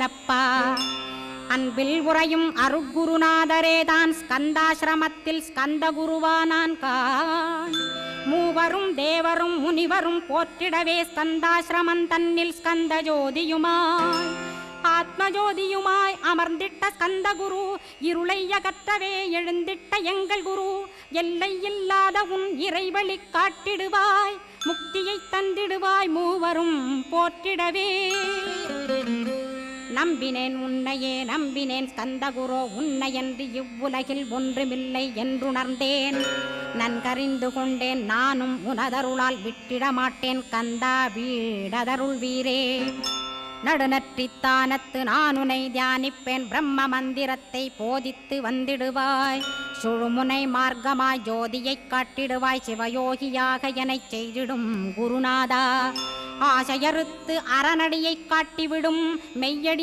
அருள்வரப்பா. அன்பில் உறையும் அருட்குருநாதரேதான் ஸ்கந்தாசிரமத்தில் ஸ்கந்த குருவானான் கான். மூவரும் தேவரும் முனிவரும் போற்றிடவே ஸ்கந்தாசிரமம் தன்னில் ஸ்கந்த ஜோதியுமாய் ஆத்மஜோதியுமாய் அமர்ந்திட்ட ஸ்கந்த குரு, இருளை அகற்றவே எழுந்திட்ட எங்கள் குரு. எல்லை இல்லாத உன் இறைவழி காட்டிடுவாய், முக்தியை தந்திடுவாய் மூவரும் போற்றிடவே. நம்பினேன் உன்னையே நம்பினேன் ஸ்கந்தகுரோ, உன்னையன்று இவ்வுலகில் ஒன்றுமில்லை என்றுணர்ந்தேன். நன்கறிந்து கொண்டேன் நானும் உனதருளால் விட்டிட மாட்டேன் கந்தா வீடதருள் வீரே. நடுநற்றித்தானத்து நான் உனை தியானிப்பேன், பிரம்ம மந்திரத்தை போதித்து வந்திடுவாய். சுழுமுனை மார்க்கமாய் ஜோதியை காட்டிடுவாய், சிவயோகியாக எனச் செய்திடும் குருநாதா. ஆசையறுத்து அறநடியை காட்டிவிடும் மெய்யடிய